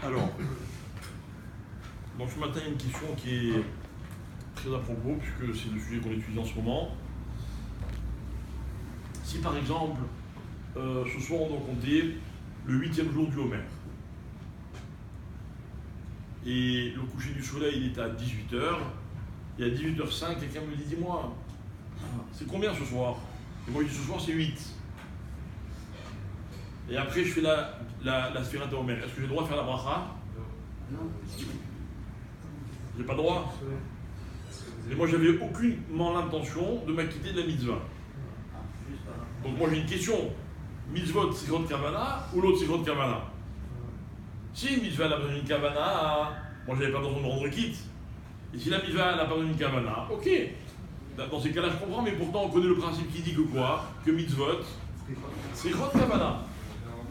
Alors, donc ce matin, il y a une question qui est très à propos, puisque c'est le sujet qu'on étudie en ce moment. Si par exemple, ce soir on doit compter le 8e jour du Homer, et le coucher du soleil il est à 18h, et à 18h05, quelqu'un me dit, dis-moi, c'est combien ce soir? Et moi je dis, ce soir c'est 8. Et après je fais la Sfirat Homer. Est-ce que j'ai le droit de faire la bracha? Non. J'ai pas le droit. Et moi j'avais aucunement l'intention de m'acquitter de la mitzvah. Donc moi j'ai une question. Mitzvot c'est grande kavana ou l'autre c'est grande kavana? Si une mitzvah elle a besoin d'une kavana, moi j'avais pas besoin de me rendre quitte. Et si la mitzvah elle a pas besoin d'une kavana, ok. Dans ces cas-là je comprends, mais pourtant on connaît le principe qui dit que quoi? Que mitzvot c'est grande kavana.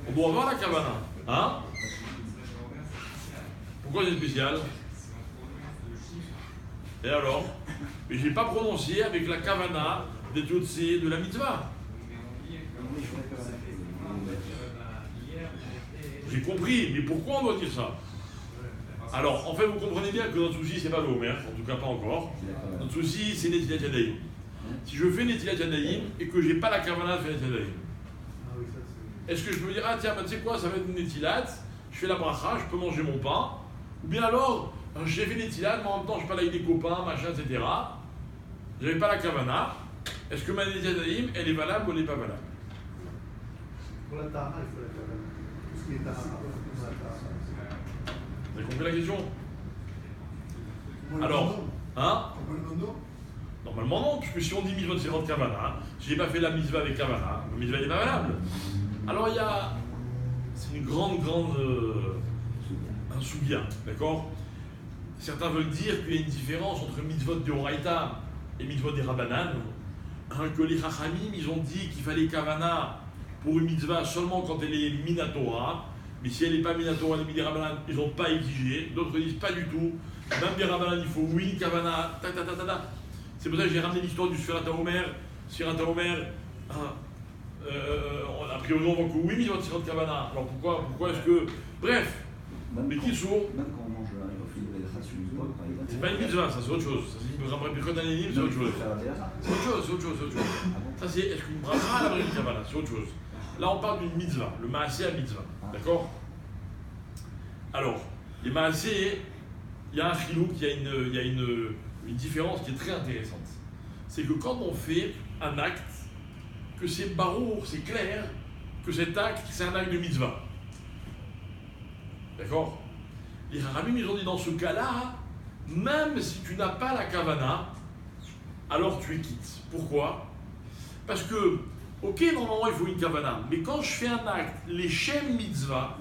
On doit avoir la kavana. Hein? Pourquoi c'est spécial? Et alors? Mais je n'ai pas prononcé avec la kavana des Tzotzé de la mitzvah. J'ai compris, mais pourquoi on doit dire ça? Alors, en fait, vous comprenez bien que notre souci, c'est pas le Homer, en tout cas pas encore. Notre souci, c'est Netilat Yadayim. Si je fais Netilat Yadayim et que j'ai pas la kavana de faire Netilat Yadayim, est-ce que je peux me dire, ah tiens, bah, tu sais quoi, ça va être une Netilat, je fais la bracha, je peux manger mon pain, ou bien alors, j'ai fait Netilat, mais en même temps, je parle avec des copains, machin, etc. J'avais pas la kavana. Est-ce que ma Netilat Yadayim, elle est valable ou elle n'est pas valable? Pour la Tara, il faut la Tara. Tout ce qui est Tara, pour la Tara. Vous avez compris la question? Alors, hein? Normalement non, puisque si on dit mitzvah de Sirot Kavana, si j'ai pas fait la mitzvah avec Kavana, la mitzvah n'est pas valable. Alors il y a, c'est une grande, un soubien, d'accord? Certains veulent dire qu'il y a une différence entre mitzvot de Horaïta et mitzvot des Rabbanan, que les Chachamim, ils ont dit qu'il fallait Kavana pour une mitzvah seulement quand elle est Minatora, mais si elle n'est pas Minatora, les des Rabbanan, ils n'ont pas exigé. D'autres disent pas du tout. Même des Rabbanan, il faut oui, Kavana, ta. C'est pour ça que j'ai ramené l'histoire du Sfirat HaOmer. Sfirat HaOmer, a priori on voit que oui, mitzvot de Sfirat Kavana. Alors pourquoi est-ce que. Bref, mais qui sourd. Même quand on mange sur une poêle, par exemple. C'est pas une mitzvah, ça c'est autre chose. Ça, c'est autre chose. C'est autre chose. Ça c'est, est-ce qu'une bracha à la vraie Kavana? C'est autre chose. Là on parle d'une mitzvah, le maasé à mitzvah. D'accord? Alors, les maasé, il y a un chilouk, il y a une différence qui est très intéressante. C'est que quand on fait un acte, que c'est barour, c'est clair, que cet acte, c'est un acte de mitzvah. D'accord? Les Haramim, ils ont dit dans ce cas-là, même si tu n'as pas la kavana, alors tu es quitte. Pourquoi? Parce que, ok, normalement il faut une kavana, mais quand je fais un acte, les shem mitzvah,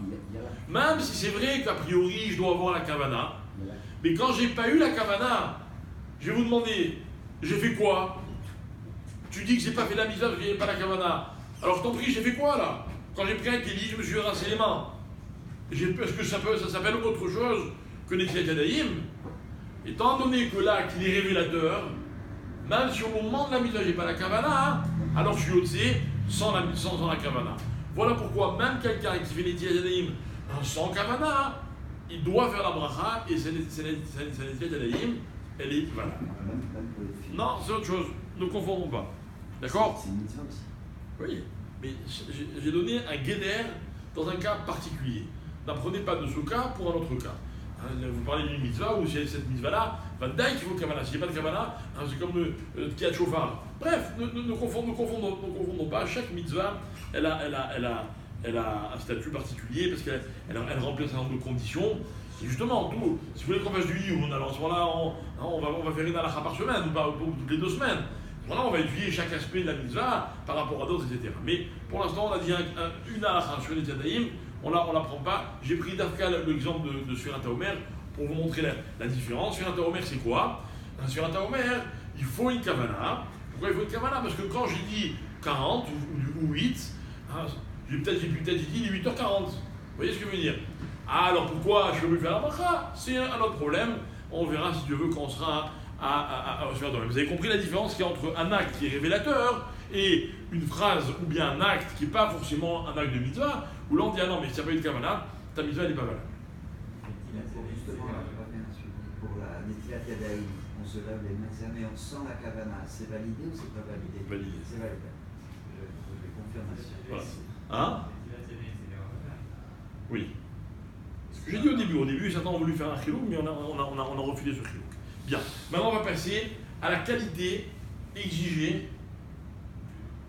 même si c'est vrai qu'a priori je dois avoir la kavana, mais quand j'ai pas eu la kavana, je vais vous demander, j'ai fait quoi? Tu dis que j'ai pas fait la mitzvah parce qu'il n'y avait pas la kavana. Alors je t'en prie, j'ai fait quoi là? Quand j'ai pris un kéli, je me suis rincé les mains. Est-ce que ça s'appelle autre chose que Netilat Yadayim? Étant donné que l'acte il est révélateur, même si au moment de la mitzvah j'ai pas la kavana, alors je suis au-dessus sans la kavana. Voilà pourquoi même quelqu'un qui fait Netilat Yadayim sans kavana, il doit faire la bracha et c'est Netilat Yadayim. Elle est valable. Non, c'est autre chose. Ne confondons pas. D'accord? C'est une mitzvah aussi. Oui, mais j'ai donné un guéder dans un cas particulier. N'apprenez pas de ce cas pour un autre cas. Vous parlez d'une mitzvah où c'est cette mitzvah-là, va qu'il faut kavana. S'il n'y a pas de kavana, c'est comme le tkiat shofar. Bref, ne confondons pas. Chaque mitzvah, elle a un statut particulier parce qu'elle remplit un certain nombre de conditions. Et justement, si vous voulez qu'on fasse du Lioun, alors à ce moment-là, on va faire une halakha par semaine ou pas toutes les 2 semaines. Voilà, on va étudier chaque aspect de la mitzvah par rapport à d'autres, etc. Mais pour l'instant, on a dit une halakha sur les Yadayim, on la prend pas. J'ai pris d'Afka l'exemple de Sfirat HaOmer pour vous montrer la différence. Sfirat HaOmer, c'est quoi? Sfirat HaOmer, il faut une kavana. Pourquoi il faut une kavana? Parce que quand j'ai dit 40 ou 8, j'ai peut-être dit les 8h40. Vous voyez ce que je veux dire? Alors pourquoi je peux faire la bracha? C'est un autre problème. On verra si Dieu veut quand on sera à Sfirat HaOmer. Vous avez compris la différence qu'il y a entre un acte qui est révélateur et une phrase ou bien un acte qui n'est pas forcément un acte de mitzvah, où là on dit ah non mais si tu n'as pas eu de kavana, ta mitzvah n'est pas valable. Justement, on va bien suivi. Pour la Netilat Yadayim, on se lave les mains mais on sent la kavana. C'est validé ou c'est pas validé? Validé. C'est validé. Je confirmation. Voilà. Hein? Oui. Ce que j'ai dit au début, certains ont voulu faire un chilou, mais on a refusé ce chilou. Bien. Maintenant, on va passer à la qualité exigée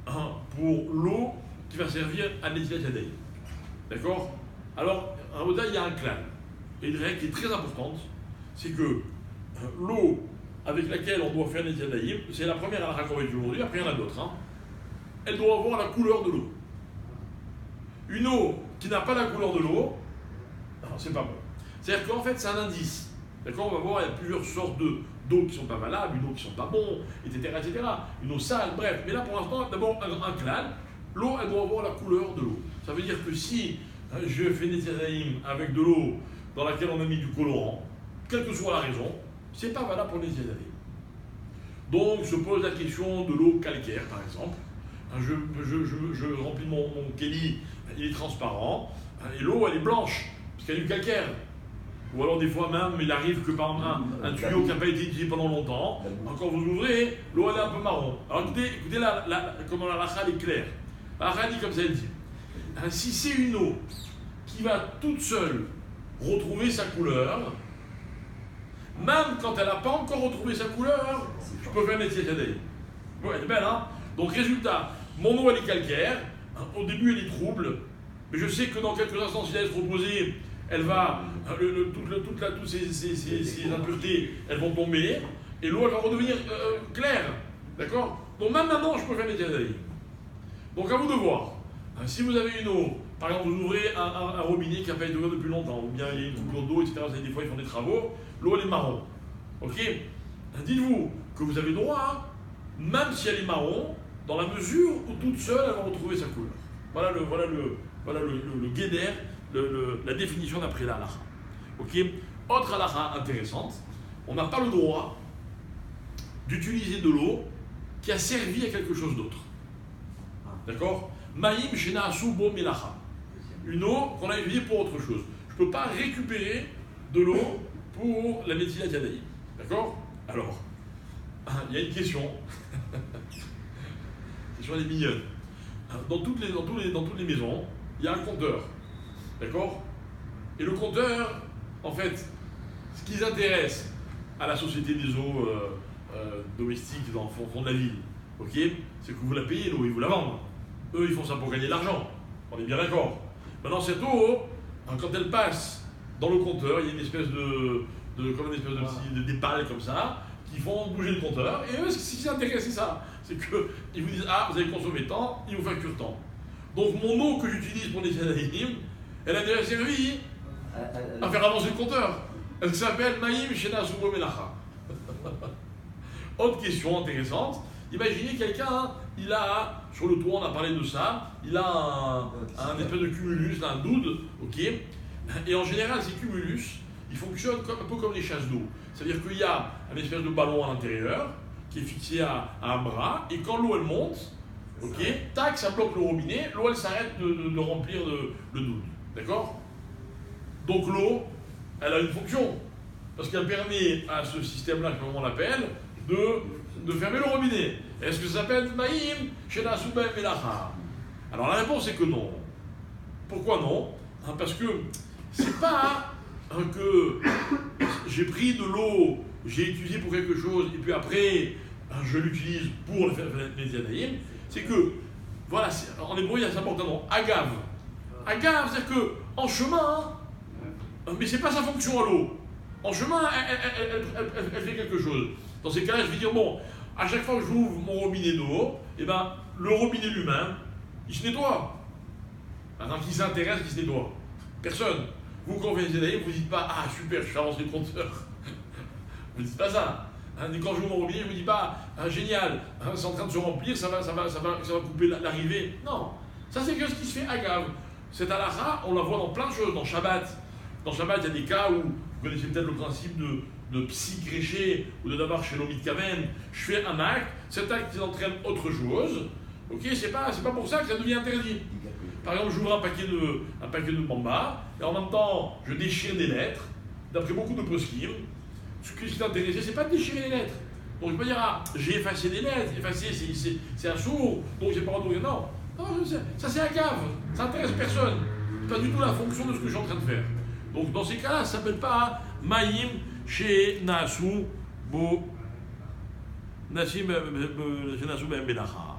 pour l'eau qui va servir à Netilat Yadayim. D'accord? Alors, à Oda, il y a un clan. Et une règle qui est très importante, c'est que l'eau avec laquelle on doit faire Netilat Yadayim, c'est la première à la qu'on va dire aujourd'hui, après il y en a d'autres. Hein. Elle doit avoir la couleur de l'eau. Une eau qui n'a pas la couleur de l'eau, c'est pas bon. C'est-à-dire qu'en fait, c'est un indice. D'accord? On va voir, il y a plusieurs sortes d'eau qui ne sont pas valables, une eau qui ne sont pas bons, etc., etc. Une eau sale, bref. Mais là, pour l'instant, d'abord, un clan, l'eau, elle doit avoir la couleur de l'eau. Ça veut dire que si je fais Netilat Yadayim avec de l'eau dans laquelle on a mis du colorant, quelle que soit la raison, c'est pas valable pour Netilat Yadayim. Donc, se pose la question de l'eau calcaire, par exemple. Je remplis mon kéli, il est transparent, et l'eau, elle est blanche, parce qu'il y a du calcaire. Ou alors, des fois même, il arrive que par un tuyau qui n'a pas été utilisé pendant longtemps, quand vous ouvrez, l'eau, elle est un peu marron. Alors, écoutez comment la halakha est claire. La halakha dit comme ça, elle dit, si c'est une eau qui va toute seule retrouver sa couleur, même quand elle n'a pas encore retrouvé sa couleur, je peux faire Netilat Yadayim. Ouais, elle est belle, hein? Donc, résultat, mon eau, elle est calcaire. Au début, elle est trouble. Mais je sais que dans quelques instants, si elle se reposer, elle va, toutes ces impuretés, elles vont tomber. Et l'eau, elle va redevenir claire. D'accord? Donc, même maintenant, je peux faire Netilat Yadayim. Donc, à vous de voir. Si vous avez une eau, par exemple, vous ouvrez un robinet qui n'a pas été ouvert depuis longtemps, ou bien il y a une coupure d'eau, etc. Vous savez, des fois, ils font des travaux. L'eau, elle est marron. Ok? Dites-vous que vous avez droit, même si elle est marron, dans la mesure où toute seule, elle va retrouver sa couleur. Voilà le guéder, la définition d'après la halakha. Ok? Autre halakha intéressante, on n'a pas le droit d'utiliser de l'eau qui a servi à quelque chose d'autre. D'accord? Maïm shena'asu bo melacha. Une eau qu'on a utilisée pour autre chose. Je ne peux pas récupérer de l'eau pour la Netilat Yadayim. D'accord? Alors, il y a une question. Question, elle est mignonne. Dans toutes les maisons, il y a un compteur. D'accord? Et le compteur, en fait, ce qui intéresse à la société des eaux domestiques dans le fond de la ville, ok, c'est que vous la payez, l'eau, ils vous la vendent. Eux, ils font ça pour gagner de l'argent. On est bien d'accord. Maintenant, cette eau, quand elle passe dans le compteur, il y a une espèce de pales comme ça, qui font bouger le compteur. Et eux, ce qui s'intéresse, c'est ça. C'est qu'ils vous disent, ah, vous avez consommé tant, ils vous facturent tant. Donc, mon eau que j'utilise pour les Yadayim, elle a déjà servi à faire avancer le compteur. Elle s'appelle Maïm shena'asu bo melacha. Autre question intéressante. Imaginez quelqu'un, il a, sur le toit, on a parlé de ça, il a un espèce de cumulus, un doude, ok? Et en général, ces cumulus, ils fonctionnent un peu comme les chasses d'eau. C'est-à-dire qu'il y a un espèce de ballon à l'intérieur, qui est fixé à un bras, et quand l'eau, elle monte, ok, tac, ça bloque le robinet, l'eau, elle s'arrête de remplir le doude. D'accord? Donc l'eau, elle a une fonction, parce qu'elle permet à ce système-là, comme on l'appelle, de fermer le robinet. Est-ce que ça s'appelle Maïm shena'asu bo melacha? Alors la réponse est que non. Pourquoi non? Parce que c'est pas que j'ai pris de l'eau, j'ai utilisé pour quelque chose, et puis après je l'utilise pour les Yadayim. C'est que, voilà, en hébreu il y a ça important, agav. Agav, c'est-à-dire que en chemin, mais c'est pas sa fonction à l'eau. En chemin, elle fait quelque chose. Dans ces cas-là, je vais dire, bon, à chaque fois que j'ouvre mon robinet d'eau, eh ben, le robinet lui-même, il se nettoie. Maintenant, qui s'intéresse, qui se nettoie? Personne. Vous, quand vous faites des Yadayim, vous ne dites pas, ah super, je fais avancer le compteur. Vous ne dites pas ça. Quand j'ouvre mon robinet, je ne me dis pas, ah, génial, c'est en train de se remplir, ça va couper l'arrivée. Non. Ça, c'est que ce qui se fait agave. Cette halakha, on la voit dans plein de choses. Dans Shabbat, il y a des cas où, vous connaissez peut-être le principe de psy-gréché ou de davar chez l'omid kaven, je fais un acte, cet acte il entraîne autre chose, ok, c'est pas pour ça que ça devient interdit. Par exemple, j'ouvre un paquet de bamba, et en même temps, je déchire des lettres, d'après beaucoup de poskim, ce qui est intéressé, c'est pas de déchirer les lettres. Donc je peux dire, ah, j'ai effacé des lettres, effacer c'est un sourd, donc j'ai pas le droit de. Non, non, ça c'est un cave, ça n'intéresse personne. C'est pas du tout la fonction de ce que je suis en train de faire. Donc dans ces cas-là, ça s'appelle pas Maïm chez Nasu Bo Nasim Nasu Ben Belacha.